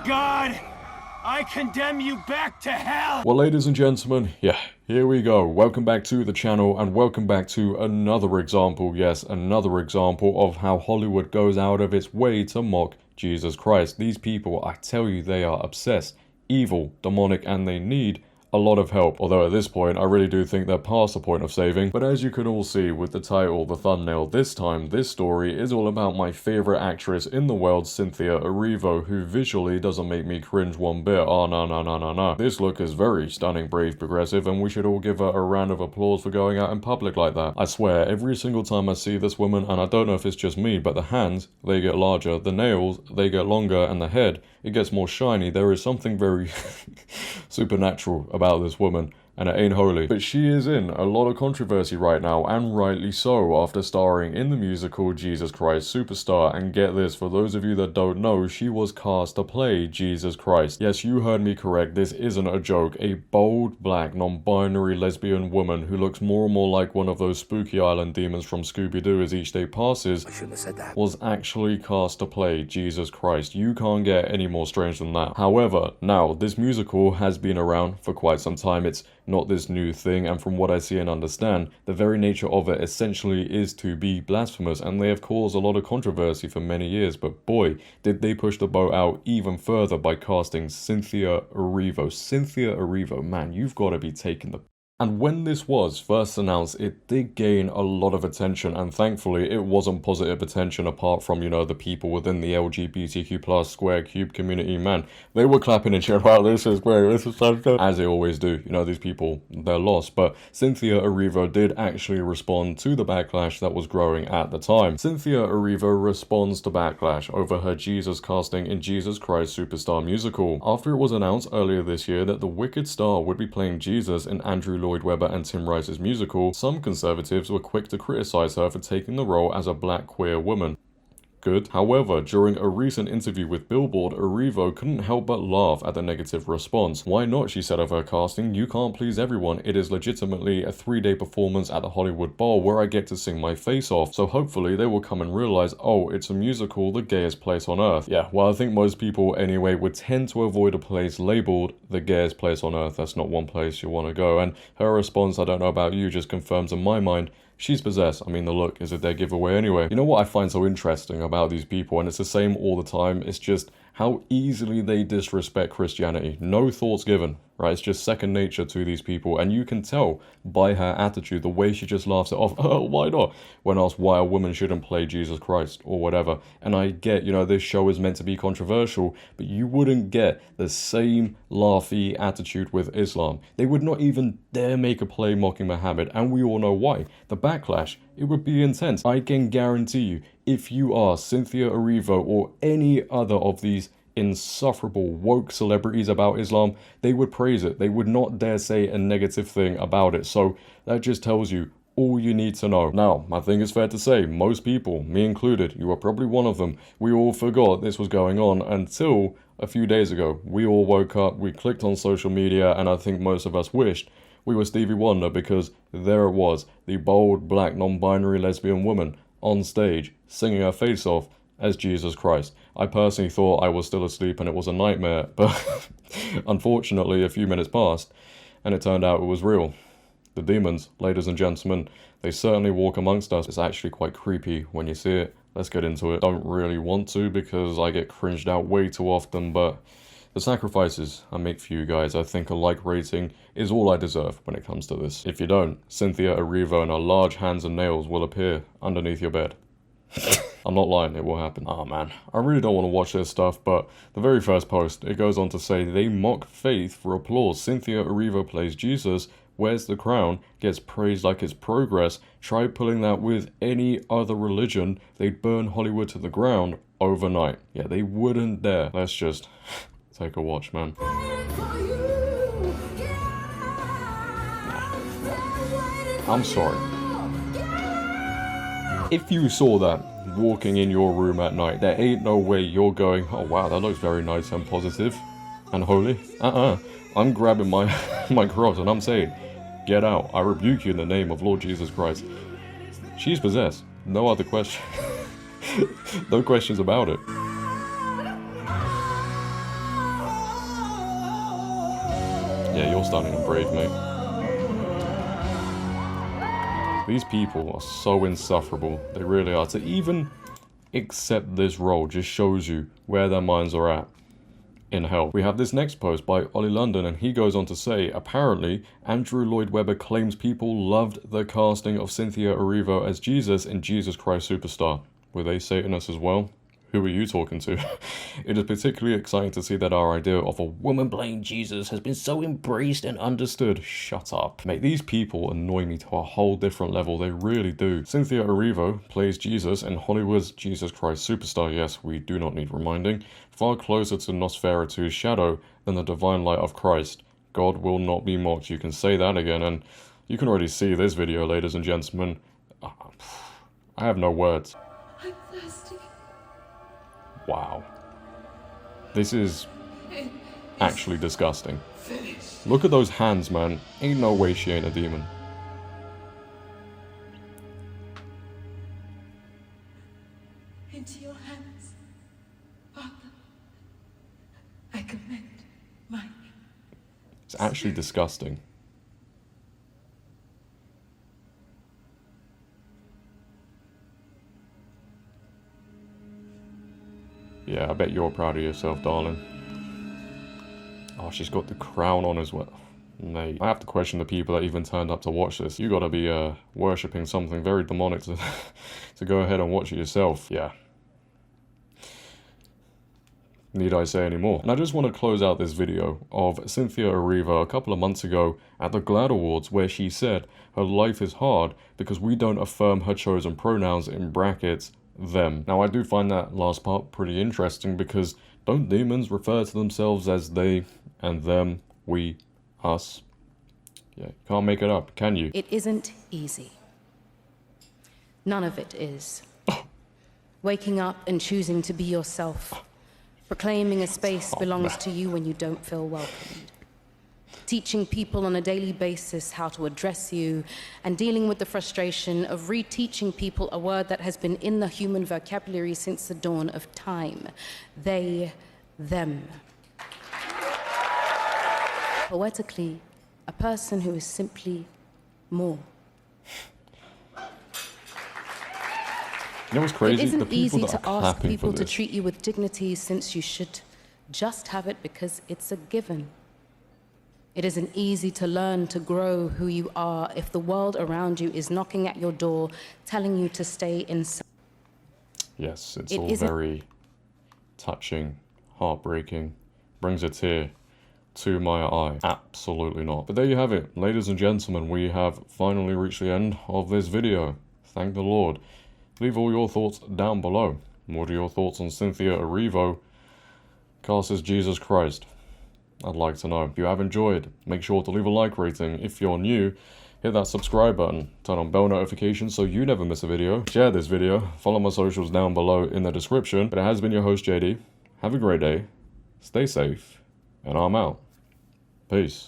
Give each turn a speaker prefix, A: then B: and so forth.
A: God, I condemn you back to hell!
B: Well, ladies and gentlemen, yeah, here we go. Welcome back to the channel and welcome back to another example, yes, another example of how Hollywood goes out of its way to mock Jesus Christ. These people, I tell you, they are obsessed, evil, demonic, and they need a lot of help. Although at this point, I really do think they're past the point of saving. But as you can all see with the title, the thumbnail, this time, this story is all about my favorite actress in the world, Cynthia Erivo, who visually doesn't make me cringe one bit. Oh, no. This look is very stunning, brave, progressive, and we should all give her a round of applause for going out in public like that. I swear, every single time I see this woman, and I don't know if it's just me, but the hands, they get larger, the nails, they get longer, and the head, it gets more shiny. There is something very supernatural about this woman, and it ain't holy. But she is in a lot of controversy right now, and rightly so, after starring in the musical Jesus Christ Superstar. And get this, for those of you that don't know, she was cast to play Jesus Christ. Yes, you heard me correct, this isn't a joke. A bold, black, non-binary lesbian woman who looks more and more like one of those spooky island demons from Scooby-Doo as each day passes,
C: I shouldn't have said that,
B: was actually cast to play Jesus Christ. You can't get any more strange than that. However, now, this musical has been around for quite some time. It's not this new thing, and from what I see and understand, the very nature of it essentially is to be blasphemous, and they have caused a lot of controversy for many years. But boy, did they push the boat out even further by casting Cynthia Erivo. Cynthia Erivo, man, you've got to be taking the... And when this was first announced, it did gain a lot of attention, and thankfully it wasn't positive attention apart from, you know, the people within the LGBTQ+ square cube community. Man, they were clapping and cheering, wow, this is great, this is so good, as they always do. You know, these people, they're lost. But Cynthia Erivo did actually respond to the backlash that was growing at the time. Cynthia Erivo responds to backlash over her Jesus casting in Jesus Christ Superstar musical. After it was announced earlier this year that the Wicked star would be playing Jesus in Andrew Lloyd Webber and Tim Rice's musical, some conservatives were quick to criticize her for taking the role as a black queer woman. Good. However, during a recent interview with Billboard, Erivo couldn't help but laugh at the negative response. Why not, she said of her casting, you can't please everyone. It is legitimately a 3-day performance at the Hollywood Bowl where I get to sing my face off. So hopefully they will come and realize, oh, it's a musical, the gayest place on earth. Yeah, well, I think most people anyway would tend to avoid a place labeled the gayest place on earth. That's not one place you want to go. And her response, I don't know about you, just confirms in my mind, she's possessed. I mean, the look is a dead giveaway anyway. You know what I find so interesting about these people, and it's the same all the time, it's just how easily they disrespect Christianity. No thoughts given, right? It's just second nature to these people, and you can tell by her attitude, the way she just laughs it off, oh, why not? When asked why a woman shouldn't play Jesus Christ or whatever. And I get, you know, this show is meant to be controversial, but you wouldn't get the same laughy attitude with Islam. They would not even dare make a play mocking Muhammad, and we all know why. The backlash, it would be intense. I can guarantee you, if you are Cynthia Erivo or any other of these insufferable woke celebrities about Islam, they would praise it. They would not dare say a negative thing about it. So that just tells you all you need to know. Now, I think it's fair to say, most people, me included, you are probably one of them, we all forgot this was going on until a few days ago. We all woke up, we clicked on social media, and I think most of us wished we were Stevie Wonder, because there it was, the bold, black, non-binary lesbian woman on stage, singing her face off as Jesus Christ. I personally thought I was still asleep and it was a nightmare, but unfortunately a few minutes passed and it turned out it was real. The demons, ladies and gentlemen, they certainly walk amongst us. It's actually quite creepy when you see it. Let's get into it. Don't really want to because I get cringed out way too often, but the sacrifices I make for you guys, I think a like rating is all I deserve when it comes to this. If you don't, Cynthia Erivo and her large hands and nails will appear underneath your bed. I'm not lying, it will happen. Oh man, I really don't want to watch this stuff, but the very first post, it goes on to say, they mock faith for applause. Cynthia Erivo plays Jesus, wears the crown, gets praised like it's progress. Try pulling that with any other religion, they'd burn Hollywood to the ground overnight. Yeah, they wouldn't dare. Let's just take a watch, man. I'm sorry. If you saw that walking in your room at night, there ain't no way you're going, oh wow, that looks very nice and positive and holy. I'm grabbing my my cross and I'm saying, get out. I rebuke you in the name of Lord Jesus Christ. She's possessed. No other question. No questions about it. Yeah, you're stunning and brave, mate. These people are so insufferable. They really are. To even accept this role just shows you where their minds are at in hell. We have this next post by Ollie London, and he goes on to say, apparently, Andrew Lloyd Webber claims people loved the casting of Cynthia Erivo as Jesus in Jesus Christ Superstar. Were they Satanists as well? Who are you talking to? It is particularly exciting to see that our idea of a woman playing Jesus has been so embraced and understood. Shut up. Mate, these people annoy me to a whole different level. They really do. Cynthia Erivo plays Jesus in Hollywood's Jesus Christ Superstar. Yes, we do not need reminding. Far closer to Nosferatu's shadow than the divine light of Christ. God will not be mocked. You can say that again, and you can already see this video, ladies and gentlemen. I have no words.
C: I'm thirsty.
B: Wow. This is actually disgusting. Look at those hands, man. Ain't no way she ain't a demon.
C: Into your hands, Father, I commend my...
B: It's actually disgusting. Yeah, I bet you're proud of yourself, darling. Oh, she's got the crown on as well. Mate, I have to question the people that even turned up to watch this. You gotta be, worshipping something very demonic to, to go ahead and watch it yourself. Yeah. Need I say any more? And I just want to close out this video of Cynthia Erivo a couple of months ago at the GLAAD Awards, where she said her life is hard because we don't affirm her chosen pronouns in brackets, them. Now, I do find that last part pretty interesting because don't demons refer to themselves as they and them, we, us? Yeah, you can't make it up, can you?
D: It isn't easy. None of it is. Waking up and choosing to be yourself. Proclaiming a space belongs to you when you don't feel welcomed. Teaching people on a daily basis how to address you, and dealing with the frustration of reteaching people a word that has been in the human vocabulary since the dawn of time. They, them. Poetically, a person who is simply more.
B: You know what's crazy?
D: It isn't
B: the people
D: easy
B: that
D: to
B: are
D: ask
B: clapping
D: people
B: for
D: to
B: this.
D: treat you with dignity, since you should just have it because it's a given. It isn't easy to learn to grow who you are if the world around you is knocking at your door, telling you to stay inside.
B: Yes, it's all very touching, heartbreaking, brings a tear to my eye. Absolutely not. But there you have it, ladies and gentlemen. We have finally reached the end of this video. Thank the Lord. Leave all your thoughts down below. What are your thoughts on Cynthia Erivo cast as Jesus Christ? I'd like to know. If you have enjoyed, make sure to leave a like rating. If you're new, hit that subscribe button, turn on bell notifications so you never miss a video. Share this video, follow my socials down below in the description. But it has been your host, JD. Have a great day, stay safe, and I'm out. Peace.